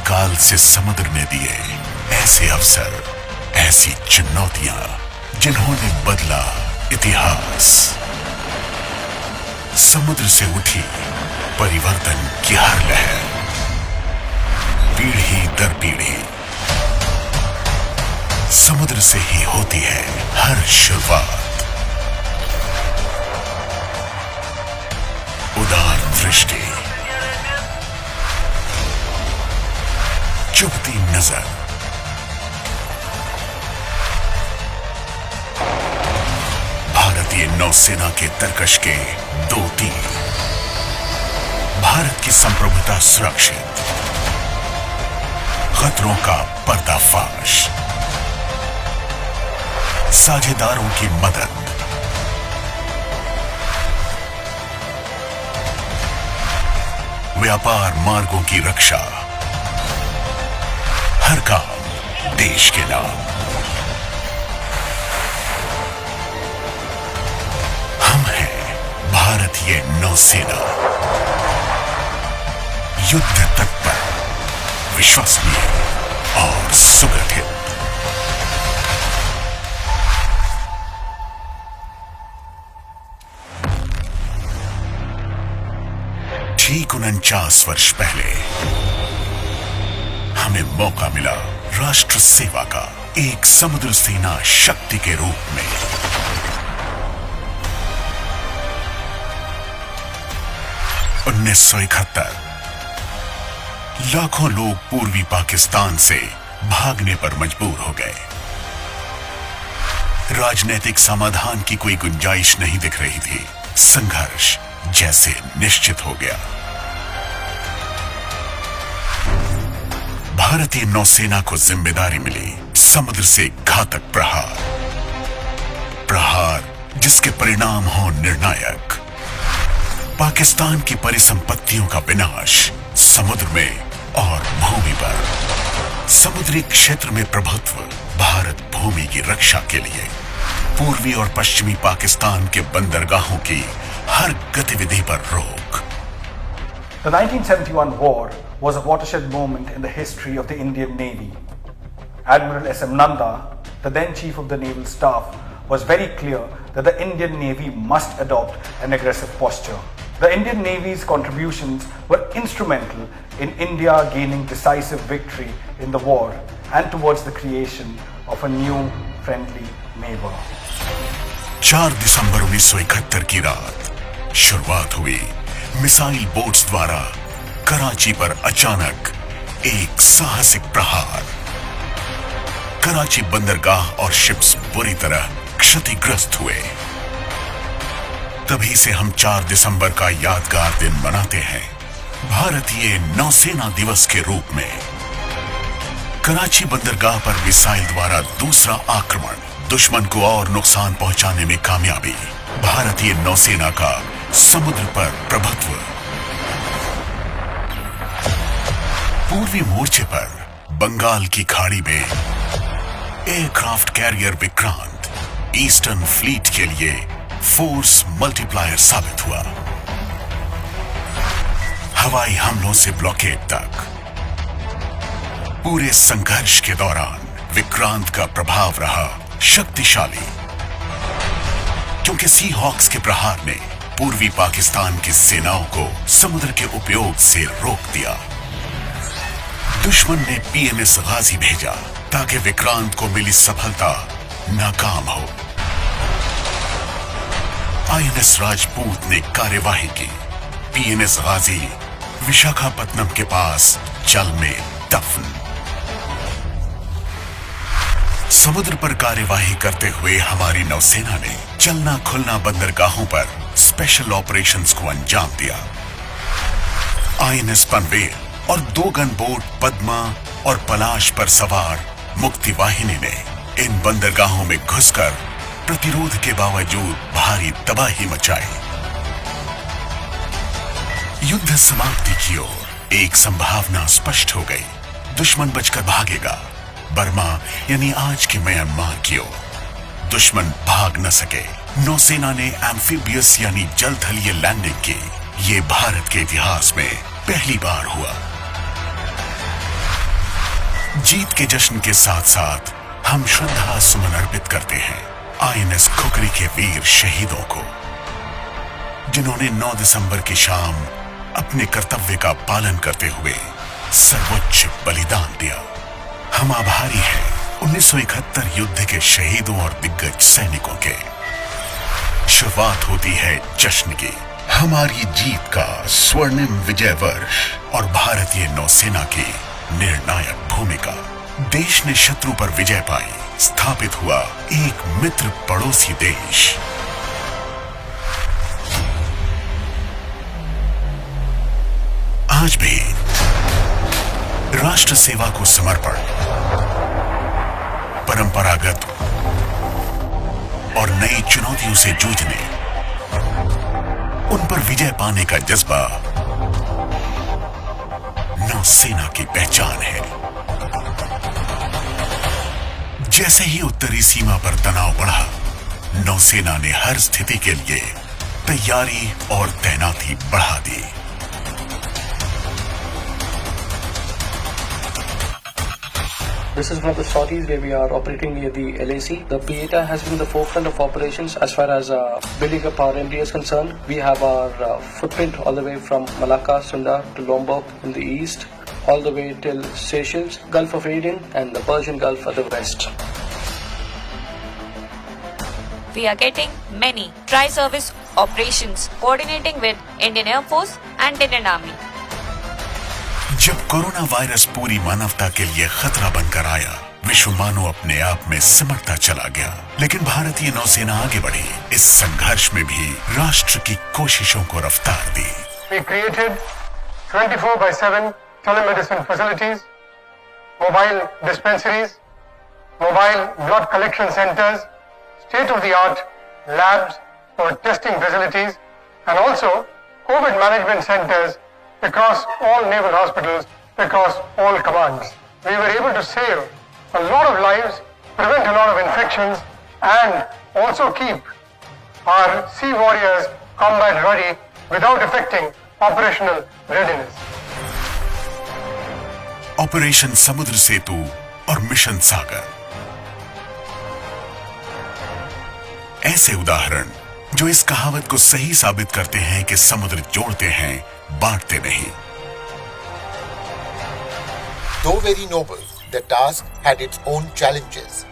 काल से समुद्र ने दिए ऐसे अवसर, ऐसी चुनौतियां जिन्होंने बदला इतिहास। समुद्र से उठी परिवर्तन की हर लहर, पीढ़ी दर पीढ़ी समुद्र से ही होती है हर शुरुआत। उदार दृष्टि, चुभती नजर, भारतीय नौसेना के तरकश के 2 तीर, भारत की संप्रभुता सुरक्षित, खतरों का पर्दाफाश, साझेदारों की मदद, व्यापार मार्गों की रक्षा, हर काम देश के नाम। हम हैं भारतीय नौसेना, युद्ध तत्पर, विश्वसनीय और सुगठित। ठीक 49 वर्ष पहले हमें मौका मिला राष्ट्र सेवा का, एक समुद्र सेना शक्ति के रूप में। उन्नीस 1971 लाखों लोग पूर्वी पाकिस्तान से भागने पर मजबूर हो गए। राजनीतिक समाधान की कोई गुंजाइश नहीं दिख रही थी। संघर्ष जैसे निश्चित हो गया। भारतीय नौसेना को जिम्मेदारी मिली समुद्र से घातक प्रहार, प्रहार जिसके परिणाम हो निर्णायक। पाकिस्तान की परिसंपत्तियों का विनाश समुद्र में और भूमि पर। समुद्री क्षेत्र में प्रभुत्व, भारत भूमि की रक्षा के लिए। पूर्वी और पश्चिमी पाकिस्तान के बंदरगाहों की हर गतिविधि पर रोक। The 1971 war was a watershed moment in the history of the Indian Navy. Admiral S.M. Nanda, the then Chief of the Naval Staff, was very clear that the Indian Navy must adopt an aggressive posture. The Indian Navy's contributions were instrumental in India gaining decisive victory in the war and towards the creation of a new friendly neighbor. 4 दिसंबर 1971 की रात शुरुआत हुई missile boats द्वारा कराची पर अचानक एक साहसिक प्रहार। कराची बंदरगाह और शिप्स बुरी तरह क्षतिग्रस्त हुए। तभी से हम 4 दिसंबर का यादगार दिन मनाते हैं, भारतीय नौसेना दिवस के रूप में। कराची बंदरगाह पर मिसाइल द्वारा दूसरा आक्रमण, दुश्मन को और नुकसान पहुंचाने में कामयाबी। भारतीय नौसेना का समुद्र पर प्रभुत्व। पूर्वी मोर्चे पर बंगाल की खाड़ी में aircraft carrier Vikrant eastern fleet के लिए फोर्स मल्टीप्लायर साबित हुआ। हवाई हमलों से ब्लॉकेड तक पूरे संघर्ष के दौरान विक्रांत का प्रभाव रहा शक्तिशाली, क्योंकि सी हॉक्स के प्रहार ने पूर्वी पाकिस्तान की सेनाओं को समुद्र के उपयोग से रोक दिया। दुश्मन ने पीएनएस गाजी भेजा ताकि विक्रांत को मिली सफलता नाकाम हो। आईएनएस राजपूत ने कार्यवाही की। पीएनएस गाजी विशाखापत्तनम के पास जल में दफन। समुद्र पर कार्यवाही करते हुए हमारी नौसेना ने चलना खुलना बंदरगाहों पर स्पेशल ऑपरेशंस को अंजाम दिया। आईएनएस पनवेल और 2 गन बोट पद्मा और पलाश पर सवार मुक्ति वाहिनी ने इन बंदरगाहों में घुसकर प्रतिरोध के बावजूद भारी तबाही मचाई। युद्ध समाप्ति की ओर एक संभावना स्पष्ट हो गई। दुश्मन बचकर भागेगा, बर्मा यानी आज के म्यांमार की ओर। दुश्मन भाग न सके। नौसेना ने एम्फीबियस यानी जलथलीय लैंडिंग की। ये भारत के इतिहास में पहली बार हुआ। जीत के जश्न के साथ साथ हम श्रद्धा सुमन अर्पित करते हैं आईएनएस खुकरी के वीर शहीदों को, जिन्होंने 9 दिसंबर की शाम अपने कर्तव्य का पालन करते हुए सर्वोच्च बलिदान दिया। हम आभारी हैं 1971 युद्ध के शहीदों और दिग्गज सैनिकों के। शुरुआत होती है जश्न की, हमारी जीत का स्वर्णिम विजय वर्ष और भारतीय नौसेना की निर्णायक भूमिका। देश ने शत्रु पर विजय पाई, स्थापित हुआ एक मित्र पड़ोसी देश। आज भी राष्ट्र सेवा को समर्पण, परंपरागत और नई चुनौतियों से जूझने, उन पर विजय पाने का जज्बा नौसेना की पहचान है। जैसे ही उत्तरी सीमा पर तनाव बढ़ा, नौसेना ने हर स्थिति के लिए तैयारी और तैनाती बढ़ा दी। This is from the Saudis where we are operating near the LAC. The Pieta has been the forefront of operations as far as building up our MD is concerned. We have our footprint all the way from Malacca, Sunda to Lombok in the east, all the way till Seychelles, Gulf of Aden and the Persian Gulf at the west. We are getting many tri-service operations coordinating with Indian Air Force and Indian Army. जब corona virus पूरी मानवता के लिए खतरा बनकर आया, विश्व मानो अपने आप में सिमटता चला गया, लेकिन भारतीय नौसेना आगे बढ़ी। इस संघर्ष में भी राष्ट्र की कोशिशों को रफ्तार दी। We created 24/7 telemedicine facilities, mobile dispensaries, mobile blood collection centers, state-of-the-art labs for testing facilities, and also COVID management centers across all naval hospitals, across all commands. We were able to save a lot of lives, prevent a lot of infections, and also keep our sea warriors combat ready without affecting operational readiness. Operation समुद्र सेतु और mission सागर ऐसे उदाहरण जो इस कहावत को सही साबित करते हैं कि समुद्र जोड़ते हैं, बांटते नहीं। Though very noble, the task had its own challenges.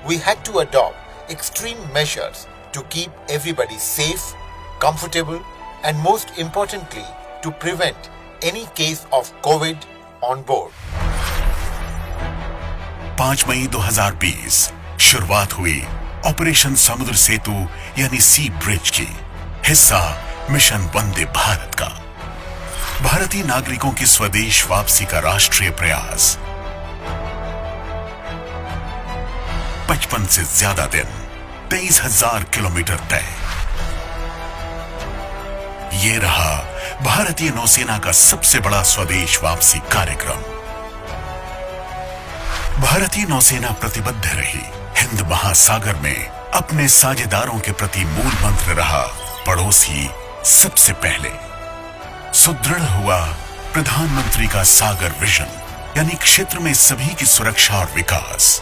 We had to adopt extreme measures to keep everybody safe, comfortable, and most importantly, to prevent any case of COVID on board. 5 मई 2020 शुरुआत हुई operation समुद्र सेतु यानी सी bridge की, हिस्सा mission Vande Bharat का। भारतीय नागरिकों की स्वदेश वापसी का राष्ट्रीय प्रयास। 55 से ज्यादा दिन, 23,000 किलोमीटर तय। ये रहा भारतीय नौसेना का सबसे बड़ा स्वदेश वापसी कार्यक्रम। भारतीय नौसेना प्रतिबद्ध रही। हिंद महासागर में अपने साझेदारों के प्रति मूल मंत्र रहा, पड़ोसी सबसे पहले। सुदृढ़ हुआ प्रधानमंत्री का सागर विजन, यानी क्षेत्र में सभी की सुरक्षा और विकास।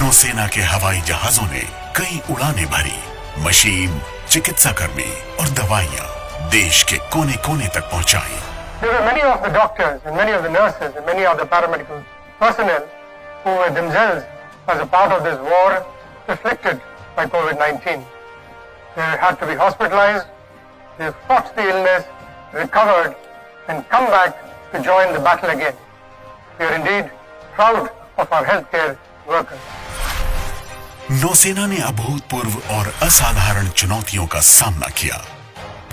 नौसेना के हवाई जहाजों ने कई उड़ानें भरी, मशीन, चिकित्सा कर्मी और दवाइयां देश के कोने कोने तक पहुंचाई। There were many of the doctors and many of the nurses and many of the paramedical personnel who were themselves as a part of this war afflicted by COVID-19. They had to be hospitalized, they fought the illness, recovered, and come back to join the battle again. We are indeed proud of our healthcare workers. नौसेना ने अभूतपूर्व और असाधारण चुनौतियों का सामना किया।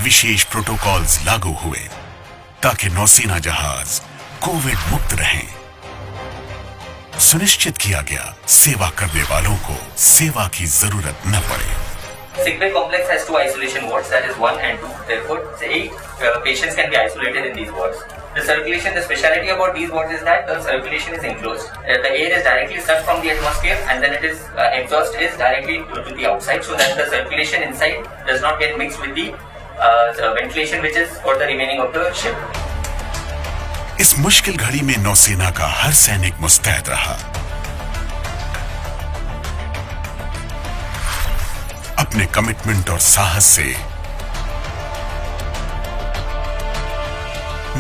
विशेष protocols लागू हुए ताकि नौसेना जहाज कोविड मुक्त रहें। सुनिश्चित किया गया सेवा करने वालों को सेवा की जरूरत न पड़े। Sick bay complex has 2 isolation wards, that is 1 and 2. Therefore, 8 patients can be isolated in these wards. The circulation, the speciality about these wards is that the circulation is enclosed. The air is directly sucked from the atmosphere and then it is exhaust is directly to the outside, so that the circulation inside does not get mixed with the ventilation which is for the remaining of the ship. इस मुश्किल घड़ी में नौसेना का हर सैनिक मुस्तैद रहा। अपने कमिटमेंट और साहस से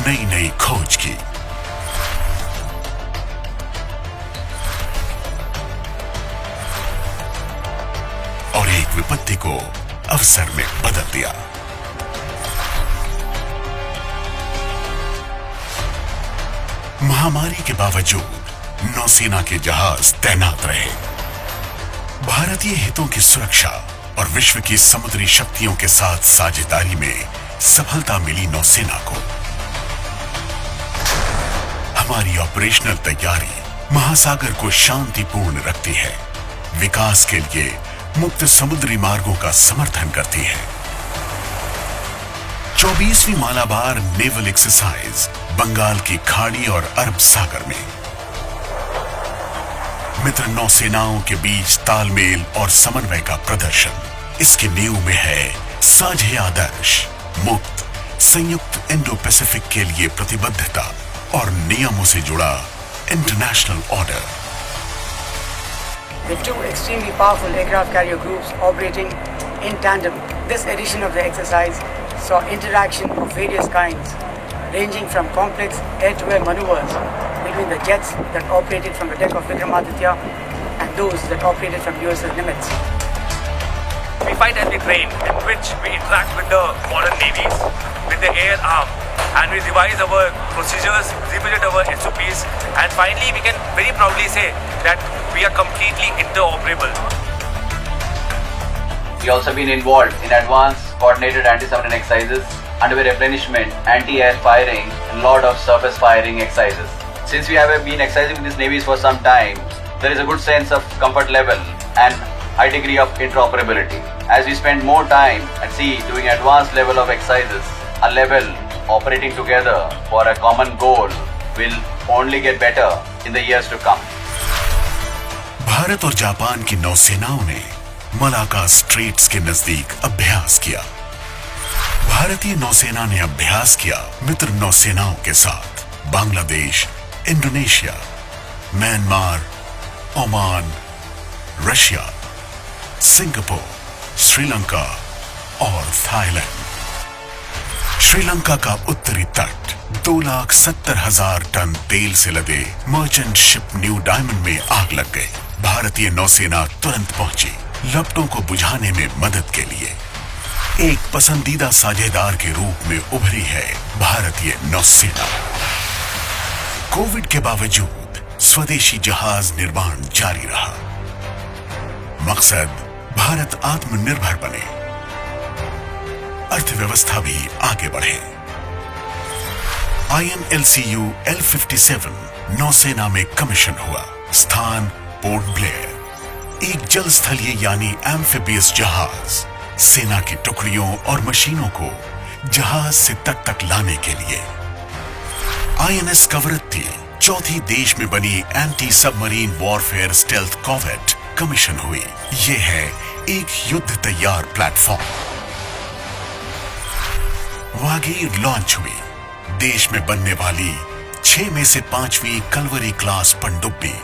नई नई खोज की, और एक विपत्ति को अवसर में बदल दिया। महामारी के बावजूद नौसेना के जहाज तैनात रहे। भारतीय हितों की सुरक्षा और विश्व की समुद्री शक्तियों के साथ साझेदारी में सफलता मिली नौसेना को। हमारी ऑपरेशनल तैयारी महासागर को शांतिपूर्ण रखती है, विकास के लिए मुक्त समुद्री मार्गों का समर्थन करती है। 24वीं मालाबार नेवल एक्सरसाइज बंगाल की खाड़ी और अरब सागर में मित्र नौसेनाओं के बीच तालमेल और समन्वय का प्रदर्शन। इसकी नींव में है साझे आदर्श, मुक्त संयुक्त इंडो पैसिफिक के लिए प्रतिबद्धता और नियमों से जुड़ा international order. The two extremely powerful aircraft carrier groups operating in tandem. This edition of the exercise saw interaction of various kinds, ranging from complex air-to-air maneuvers between the jets that operated from the deck of Vikramaditya and those that operated from USS Nimitz. We fight as we train, in which we interact with the modern navies, with the air arm, and we revise our procedures, revisit our SOPs, and finally we can very proudly say that we are completely interoperable. We also been involved in advanced coordinated anti-submarine exercises, underway replenishment, anti-air firing, and lot of surface firing exercises. Since we have been exercising with these navies for some time, there is a good sense of comfort level and high degree of interoperability. As we spend more time at sea doing advanced level of exercises, a level operating together for a common goal will only get better in the years to come. Bharat और Japan की नौसेनाओं ने Malacca straits के नजदीक अभ्यास किया। भारतीय नौसेना ने अभ्यास किया मित्र नौसेनाओं के साथ Bangladesh, Indonesia, Myanmar, Oman, Russia, Singapore, Sri Lanka और थाईलैंड। श्रीलंका का उत्तरी तट 2,70,000 टन तेल से लदे मर्चेंट शिप न्यू डायमंड में आग लग गई। भारतीय नौसेना तुरंत पहुंची लपटों को बुझाने में मदद के लिए। एक पसंदीदा साझेदार के रूप में उभरी है भारतीय नौसेना। कोविड के बावजूद स्वदेशी जहाज निर्माण जारी रहा। मकसद भारत आत्मनिर्भर बने, अर्थव्यवस्था भी आगे बढ़े। INLCU L57 नौसेना में कमीशन हुआ। स्थान पोर्ट ब्लेयर। एक जल स्थलीय यानी एम्फिबियस जहाज सेना की टुकड़ियों और मशीनों को जहाज से तट तक लाने के लिए। INS कवरत्ती चौथी देश में बनी anti submarine warfare stealth corvette commission हुई। ये है एक युद्ध तैयार प्लेटफॉर्म। वागीर लॉन्च हुई। देश में बनने वाली 6 में से 5वीं कलवरी क्लास पनडुब्बी।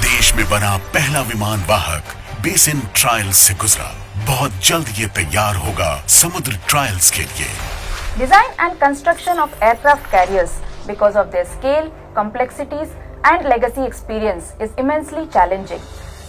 देश में बना पहला विमान वाहक बेसिन ट्रायल्स से गुजरा। बहुत जल्द ये तैयार होगा समुद्र ट्रायल्स के लिए। Design and construction of aircraft carriers, because of their scale, complexities, and legacy experience, is immensely challenging.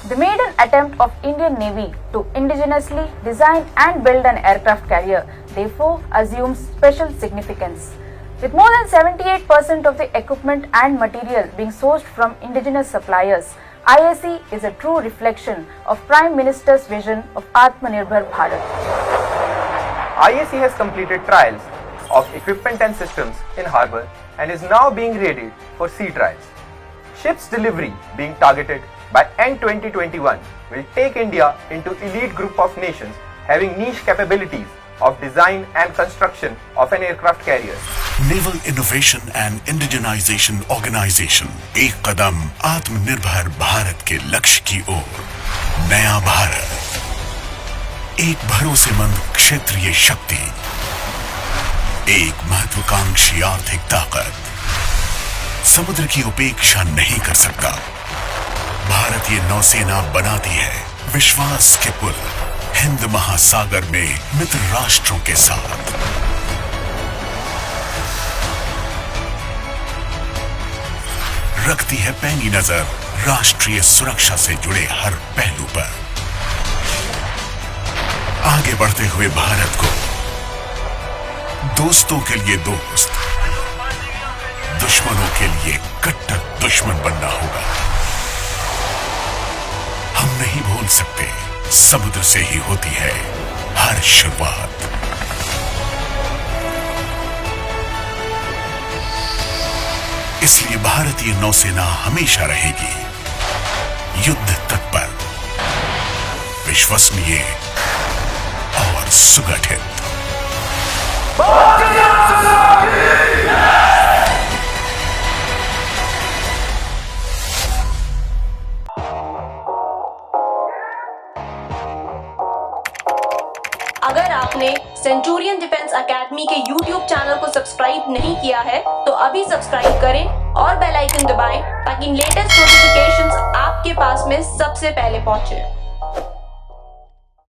The maiden attempt of Indian Navy to indigenously design and build an aircraft carrier therefore assumes special significance. With more than 78% of the equipment and material being sourced from indigenous suppliers, IAC is a true reflection of Prime Minister's vision of Atmanirbhar Bharat. IAC has completed trials of equipment and systems in harbour and is now being readied for sea trials. Ships delivery being targeted by end 2021 will take India into elite group of nations having niche capabilities of design and construction of an aircraft carrier. Naval Innovation and Indigenization Organization एक कदम आत्मनिर्भर भारत के लक्ष्य की ओर। नया भारत, एक भरोसेमंद क्षेत्रीय शक्ति, एक महत्वाकांक्षी आर्थिक ताकत। समुद्र की उपेक्षा नहीं कर सकता। भारतीय नौसेना बनाती है विश्वास के पुल हिंद महासागर में मित्र राष्ट्रों के साथ। रखती है पैनी नजर राष्ट्रीय सुरक्षा से जुड़े हर पहलू पर। आगे बढ़ते हुए भारत को दोस्तों के लिए दोस्त, दुश्मनों के लिए कट्टर दुश्मन बनना होगा। हम नहीं भूल सकते, समुद्र से ही होती है हर शुरुआत। इसलिए भारतीय नौसेना हमेशा रहेगी युद्ध तत्पर, विश्वसनीय और सुगठित। अगर आपने सेंचुरियन डिफेंस एकेडमी के YouTube चैनल को सब्सक्राइब नहीं किया है तो अभी सब्सक्राइब करें और बेल आइकन दबाएं ताकि लेटेस्ट नोटिफिकेशंस आपके पास में सबसे पहले पहुंचे।